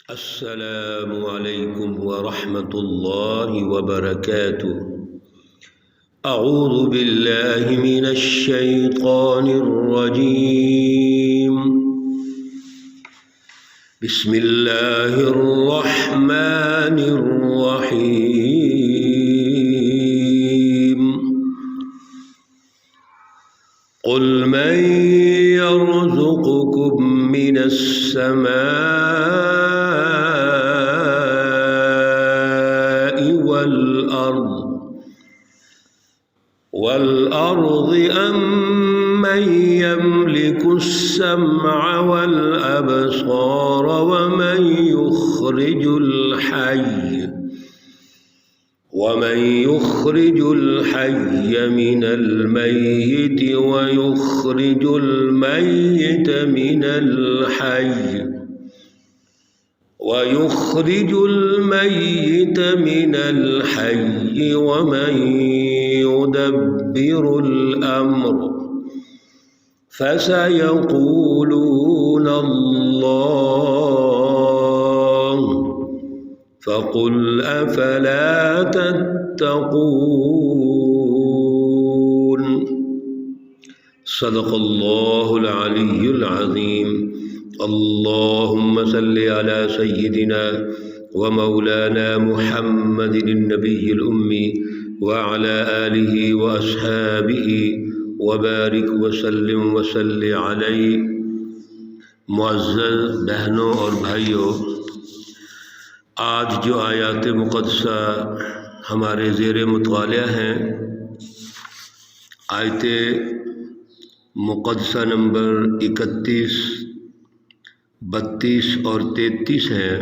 السلام علیکم ورحمۃ اللہ وبرکاتہ۔ اعوذ باللہ من الشیطان الرجیم، بسم اللہ الرحمن الرحیم۔ قل من يرزقكم من السماء والأرض أم من يملك السمع والأبصار ومن يخرج الحي من الميت ويخرج الميت من الحي ومن يدبر الأمر فسيقولون الله فقل أفلا تتقون۔ صدق اللہ العلی العظیم۔ اللہم صل علی سیدنا ومولانا محمد النبی الأمی وعلى آلہ وأصحابہ وبارک وسلم وصل علیہ۔ معزز بہنوں اور بھائیوں، آج جو آیات مقدسہ ہمارے زیر مطالعہ ہیں، آیت مقدسہ نمبر 31، 32 اور 33 ہیں۔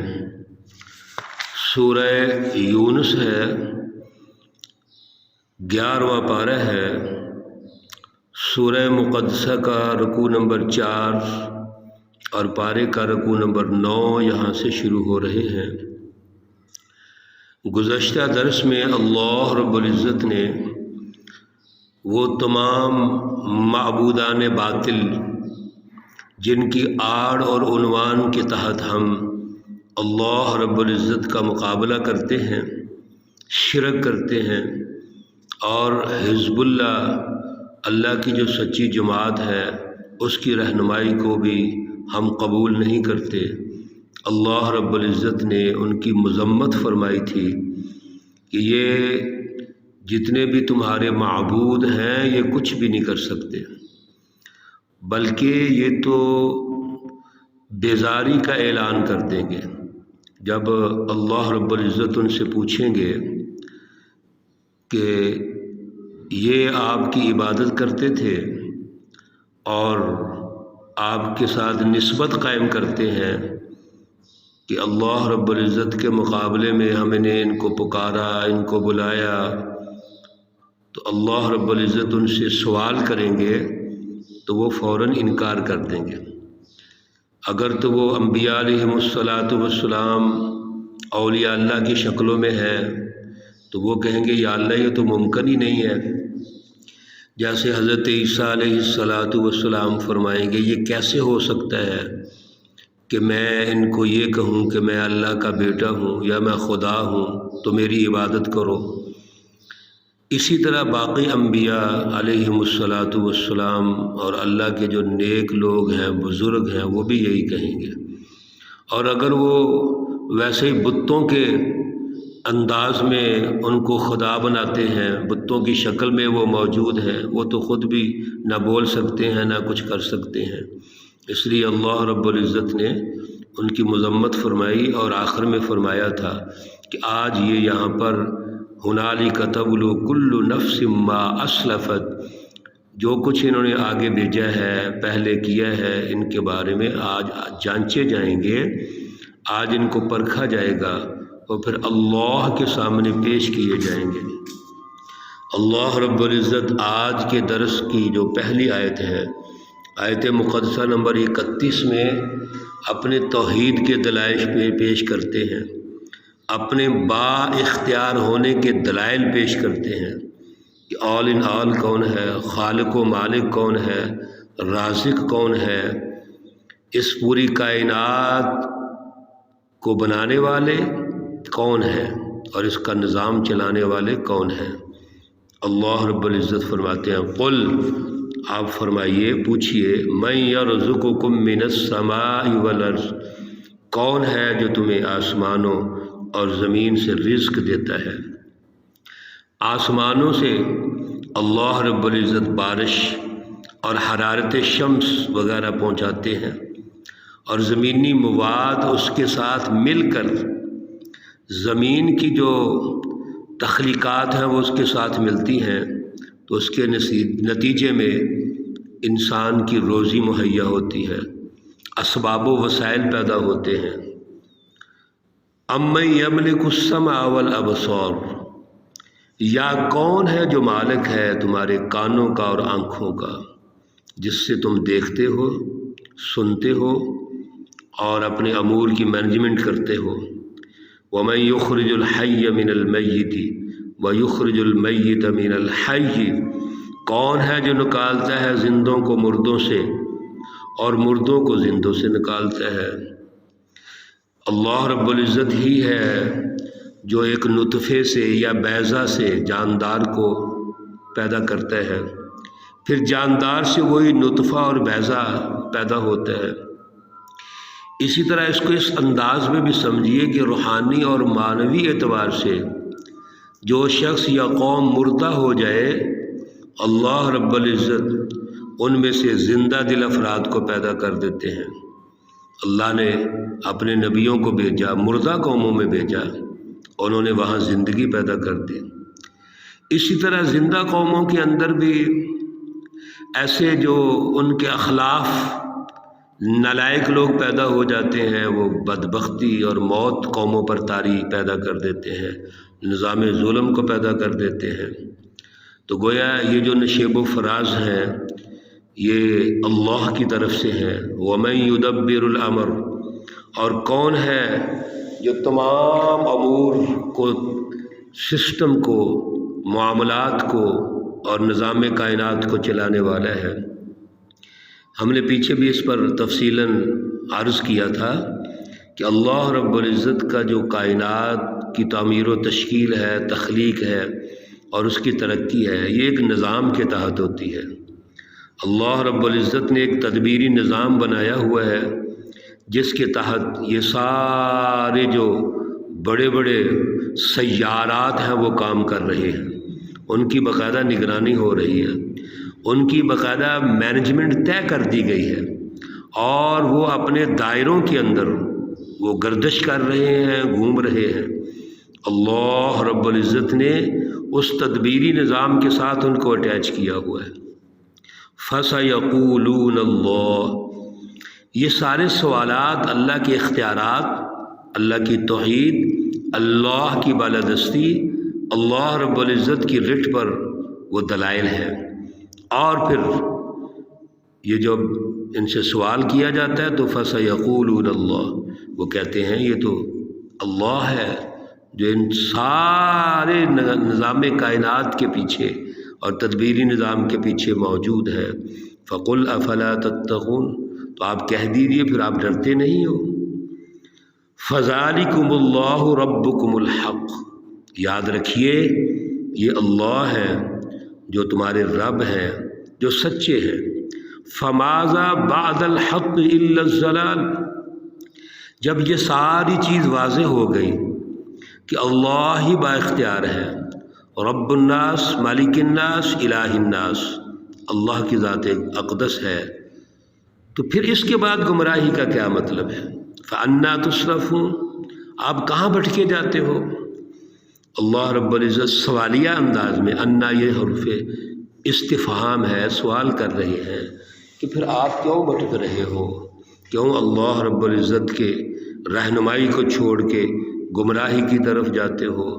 سورہ یونس ہے، 11واں پارہ ہے۔ سورہ مقدسہ کا رکوع نمبر 4 اور پارے کا رکوع نمبر 9 یہاں سے شروع ہو رہے ہیں۔ گزشتہ درس میں اللہ رب العزت نے وہ تمام معبودان باطل جن کی آڑ اور عنوان کے تحت ہم اللہ رب العزت کا مقابلہ کرتے ہیں، شرک کرتے ہیں، اور حزب اللہ کی جو سچی جماعت ہے اس کی رہنمائی کو بھی ہم قبول نہیں کرتے، اللہ رب العزت نے ان کی مذمت فرمائی تھی کہ یہ جتنے بھی تمہارے معبود ہیں یہ کچھ بھی نہیں کر سکتے، بلکہ یہ تو بیزاری کا اعلان کر دیں گے۔ جب اللہ رب العزت ان سے پوچھیں گے کہ یہ آپ کی عبادت کرتے تھے اور آپ کے ساتھ نسبت قائم کرتے ہیں کہ اللہ رب العزت کے مقابلے میں ہم نے ان کو پکارا، ان کو بلایا، تو اللہ رب العزت ان سے سوال کریں گے تو وہ فوراً انکار کر دیں گے۔ اگر تو وہ انبیاء علیہم السلام اولیاء اللہ کی شکلوں میں ہے تو وہ کہیں گے یا اللہ یہ تو ممکن ہی نہیں ہے۔ جیسے حضرت عیسیٰ علیہ السلام فرمائیں گے یہ کیسے ہو سکتا ہے کہ میں ان کو یہ کہوں کہ میں اللہ کا بیٹا ہوں یا میں خدا ہوں تو میری عبادت کرو۔ اسی طرح باقی انبیاء علیہم السلام اور اللہ کے جو نیک لوگ ہیں، بزرگ ہیں، وہ بھی یہی کہیں گے۔ اور اگر وہ ویسے ہی بتوں کے انداز میں ان کو خدا بناتے ہیں، بتوں کی شکل میں وہ موجود ہیں، وہ تو خود بھی نہ بول سکتے ہیں نہ کچھ کر سکتے ہیں، اس لیے اللہ رب العزت نے ان کی مذمت فرمائی اور آخر میں فرمایا تھا کہ آج یہ یہاں پر ہنالک تبلو کل نفس ما اسلفت، جو کچھ انہوں نے آگے بھیجا ہے، پہلے کیا ہے، ان کے بارے میں آج جانچے جائیں گے، آج ان کو پرکھا جائے گا اور پھر اللہ کے سامنے پیش کیے جائیں گے۔ اللہ رب العزت آج کے درس کی جو پہلی آیت ہے، آیت مقدسہ نمبر 31 میں اپنے توحید کے دلائل پیش کرتے ہیں، اپنے با اختیار ہونے کے دلائل پیش کرتے ہیں کہ آل ان آل کون ہے، خالق و مالک کون ہے، رازق کون ہے، اس پوری کائنات کو بنانے والے کون ہیں اور اس کا نظام چلانے والے کون ہیں؟ اللہ رب العزت فرماتے ہیں قل، آپ فرمائیے، پوچھئے، من یرزقکم من السماء والارض، کون ہے جو تمہیں آسمانوں اور زمین سے رزق دیتا ہے؟ آسمانوں سے اللہ رب العزت بارش اور حرارت شمس وغیرہ پہنچاتے ہیں، اور زمینی مواد اس کے ساتھ مل کر زمین کی جو تخلیقات ہیں وہ اس کے ساتھ ملتی ہیں، تو اس کے نتیجے میں انسان کی روزی مہیا ہوتی ہے، اسباب و وسائل پیدا ہوتے ہیں۔ امن یملک السمع والابصار، یا کون ہے جو مالک ہے تمہارے کانوں کا اور آنکھوں کا، جس سے تم دیکھتے ہو، سنتے ہو اور اپنے امور کی مینجمنٹ کرتے ہو۔ وَمَن يُخْرِجُ الْحَيَّ مِنَ الْمَيِّتِ وَيُخْرِجُ الْمَيِّتَ مِنَ الْحَيِّ، کون ہے جو نکالتا ہے زندوں کو مردوں سے اور مردوں کو زندوں سے نکالتا ہے؟ اللہ رب العزت ہی ہے جو ایک نطفے سے یا بیضہ سے جاندار کو پیدا کرتا ہے، پھر جاندار سے وہی نطفہ اور بیضہ پیدا ہوتا ہے۔ اسی طرح اس کو اس انداز میں بھی سمجھیے کہ روحانی اور معنوی اعتبار سے جو شخص یا قوم مردہ ہو جائے، اللہ رب العزت ان میں سے زندہ دل افراد کو پیدا کر دیتے ہیں۔ اللہ نے اپنے نبیوں کو بھیجا، مردہ قوموں میں بھیجا، انہوں نے وہاں زندگی پیدا کر دی۔ اسی طرح زندہ قوموں کے اندر بھی ایسے جو ان کے اخلاف نالائق لوگ پیدا ہو جاتے ہیں، وہ بدبختی اور موت قوموں پر طاری پیدا کر دیتے ہیں، نظام ظلم کو پیدا کر دیتے ہیں۔ تو گویا یہ جو نشیب و فراز ہیں یہ اللہ کی طرف سے ہے۔ وَمَن يُدَبِّرُ الْأَمْرَ، اور کون ہے جو تمام امور کو، سسٹم کو، معاملات کو اور نظام کائنات کو چلانے والا ہے۔ ہم نے پیچھے بھی اس پر تفصیلاً عرض کیا تھا کہ اللہ رب العزت کا جو کائنات کی تعمیر و تشکیل ہے، تخلیق ہے اور اس کی ترقی ہے، یہ ایک نظام کے تحت ہوتی ہے۔ اللہ رب العزت نے ایک تدبیری نظام بنایا ہوا ہے جس کے تحت یہ سارے جو بڑے بڑے سیارات ہیں وہ کام کر رہے ہیں، ان کی باقاعدہ نگرانی ہو رہی ہے، ان کی باقاعدہ مینجمنٹ طے کر دی گئی ہے، اور وہ اپنے دائروں کے اندر وہ گردش کر رہے ہیں، گھوم رہے ہیں۔ اللہ رب العزت نے اس تدبیری نظام کے ساتھ ان کو اٹیچ کیا ہوا ہے۔ فَسَيَقُولُونَ اللَّهُ، یہ سارے سوالات اللہ کے اختیارات، اللہ کی توحید، اللہ کی بالادستی، اللہ رب العزت کی رٹ پر وہ دلائل ہیں۔ اور پھر یہ جب ان سے سوال کیا جاتا ہے تو فَسَيَقُولُونَ اللَّهُ، وہ کہتے ہیں یہ تو اللہ ہے جو ان سارے نظام کائنات کے پیچھے اور تدبیری نظام کے پیچھے موجود ہے۔ فَقُلْ أَفَلَا تَتَّقُونَ، تو آپ کہہ دیجئے پھر آپ ڈرتے نہیں ہو۔ فَذَلِكُمُ اللَّهُ رَبُّكُمُ الْحَقُّ، یاد رکھیے یہ اللہ ہے جو تمہارے رب ہیں، جو سچے ہیں۔ فَمَاذَا بَعْدَ الْحَقِّ إِلَّا الضَّلَالُ، جب یہ ساری چیز واضح ہو گئی کہ اللہ ہی با اختیار ہے، رب الناس، مالک الناس، الہ الناس، اللہ کی ذات اقدس ہے، تو پھر اس کے بعد گمراہی کا کیا مطلب ہے؟ فَأَنَّا تُصْرَفُونَ، آپ کہاں بھٹکے جاتے ہو؟ اللہ رب العزت سوالیہ انداز میں، انا یہ حرف استفہام ہے، سوال کر رہے ہیں کہ پھر آپ کیوں بھٹک رہے ہو؟ کیوں اللہ رب العزت کے رہنمائی کو چھوڑ کے گمراہی کی طرف جاتے ہو؟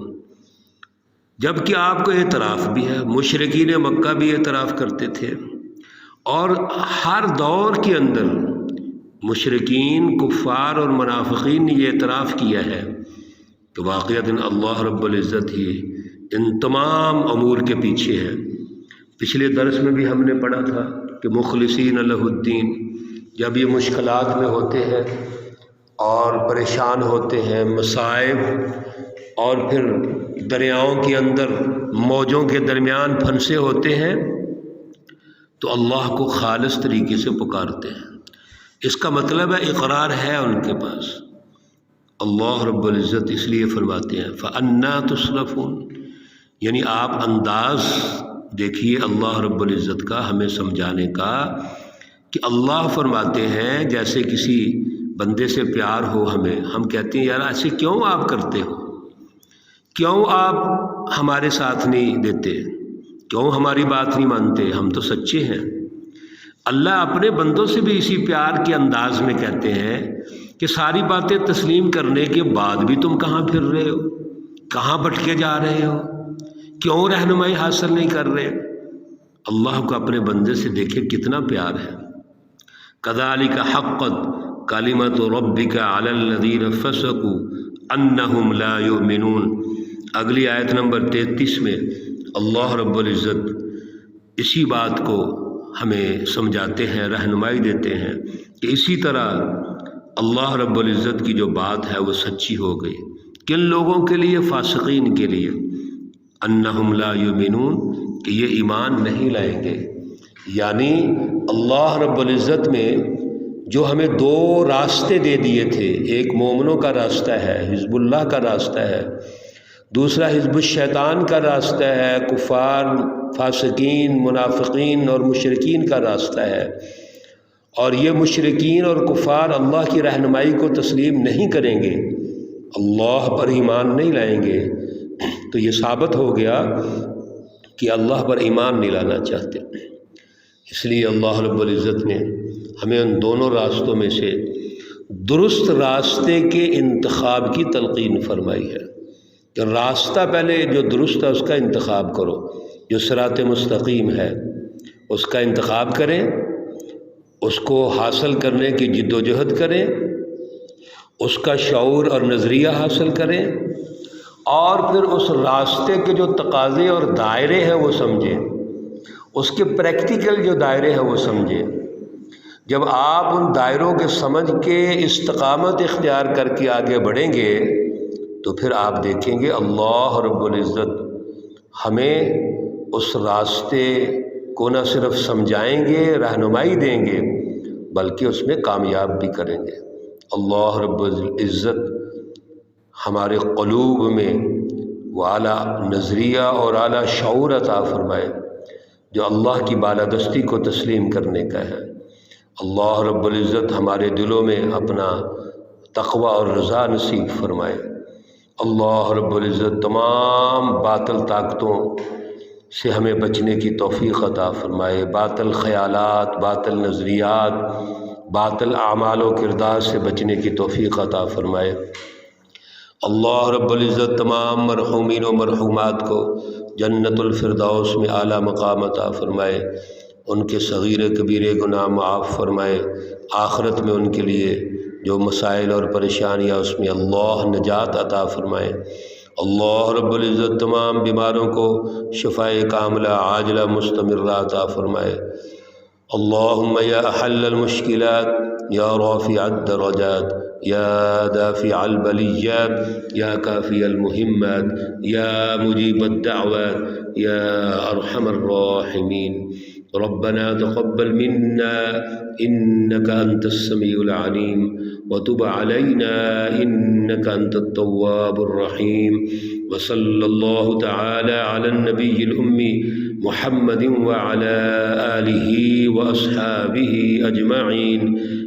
جبکہ آپ کو اعتراف بھی ہے، مشرکین مکہ بھی اعتراف کرتے تھے، اور ہر دور کے اندر مشرکین، کفار اور منافقین نے یہ اعتراف کیا ہے کہ واقعتاً اللہ رب العزت ہی ان تمام امور کے پیچھے ہے۔ پچھلے درس میں بھی ہم نے پڑھا تھا کہ مخلصین لہ الدین، جب یہ مشکلات میں ہوتے ہیں اور پریشان ہوتے ہیں، مصائب اور پھر دریاؤں کے اندر موجوں کے درمیان پھنسے ہوتے ہیں، تو اللہ کو خالص طریقے سے پکارتے ہیں۔ اس کا مطلب ہے اقرار ہے ان کے پاس۔ اللہ رب العزت اس لیے فرماتے ہیں فَأَنَّا تُصْرَفُونَ، یعنی آپ انداز دیکھیے اللہ رب العزت کا ہمیں سمجھانے کا، کہ اللہ فرماتے ہیں جیسے کسی بندے سے پیار ہو ہمیں، ہم کہتے ہیں یار ایسے کیوں آپ کرتے ہو، کیوں آپ ہمارے ساتھ نہیں دیتے، کیوں ہماری بات نہیں مانتے، ہم تو سچے ہیں۔ اللہ اپنے بندوں سے بھی اسی پیار کے انداز میں کہتے ہیں کہ ساری باتیں تسلیم کرنے کے بعد بھی تم کہاں پھر رہے ہو، کہاں بھٹکے جا رہے ہو، کیوں رہنمائی حاصل نہیں کر رہے۔ اللہ کو اپنے بندے سے دیکھے کتنا پیار ہے۔ کذالک حقت کلمۃ ربک علی الذین فسقوا انہم لا یؤمنون۔ اگلی آیت نمبر 33 میں اللہ رب العزت اسی بات کو ہمیں سمجھاتے ہیں، رہنمائی دیتے ہیں کہ اسی طرح اللہ رب العزت کی جو بات ہے وہ سچی ہو گئی۔ کن لوگوں کے لیے؟ فاسقین کے لیے۔ انہم لا یؤمنون، کہ یہ ایمان نہیں لائیں گے۔ یعنی اللہ رب العزت میں جو ہمیں دو راستے دے دیے تھے، ایک مومنوں کا راستہ ہے، حزب اللہ کا راستہ ہے، دوسرا حزب الشیطان کا راستہ ہے، کفار، فاسقین، منافقین اور مشرکین کا راستہ ہے، اور یہ مشرکین اور کفار اللہ کی رہنمائی کو تسلیم نہیں کریں گے، اللہ پر ایمان نہیں لائیں گے، تو یہ ثابت ہو گیا کہ اللہ پر ایمان نہیں لانا چاہتے۔ اس لیے اللہ رب العزت نے ہمیں ان دونوں راستوں میں سے درست راستے کے انتخاب کی تلقین فرمائی ہے کہ راستہ پہلے جو درست ہے اس کا انتخاب کرو، جو صراط مستقیم ہے اس کا انتخاب کریں، اس کو حاصل کرنے کی جد و جہد کریں، اس کا شعور اور نظریہ حاصل کریں، اور پھر اس راستے کے جو تقاضے اور دائرے ہیں وہ سمجھیں، اس کے پریکٹیکل جو دائرے ہیں وہ سمجھیں۔ جب آپ ان دائروں کے سمجھ کے استقامت اختیار کر کے آگے بڑھیں گے تو پھر آپ دیکھیں گے اللہ رب العزت ہمیں اس راستے کو نہ صرف سمجھائیں گے، رہنمائی دیں گے، بلکہ اس میں کامیاب بھی کریں گے۔ اللہ رب العزت ہمارے قلوب میں وہ اعلیٰ نظریہ اور اعلیٰ شعور عطا فرمائے جو اللہ کی بالادستی کو تسلیم کرنے کا ہے۔ اللہ رب العزت ہمارے دلوں میں اپنا تقوی اور رضا نصیب فرمائے۔ اللہ رب العزت تمام باطل طاقتوں سے ہمیں بچنے کی توفیق عطا فرمائے، باطل خیالات، باطل نظریات، باطل اعمال و کردار سے بچنے کی توفیق عطا فرمائے۔ اللہ رب العزت تمام مرحومین و مرحومات کو جنت الفردوس میں اعلیٰ مقام عطا فرمائے، ان کے صغیر کبیرے گناہ معاف فرمائے، آخرت میں ان کے لیے جو مسائل اور پریشانیاں اس میں اللہ نجات عطا فرمائے۔ اللہ رب العزت تمام بیماروں کو شفائے کاملہ عاجلہ مستمرہ عطا فرمائے۔ اللہم یا حل المشکلات، یا رافع الدرجات، یا دافع البلیات، یا کافی المہمات، یا مجیب الدعوات، یا ارحم الراحمین۔ ربنا تقبل منا إنك أنت السميع العليم وتب علينا إنك أنت التواب الرحيم، وصلى الله تعالى على النبي الأمي محمد وعلى آله وأصحابه أجمعين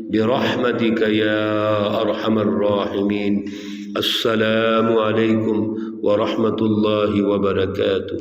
برحمتك يا أرحم الراحمين۔ السلام عليكم ورحمة الله وبركاته۔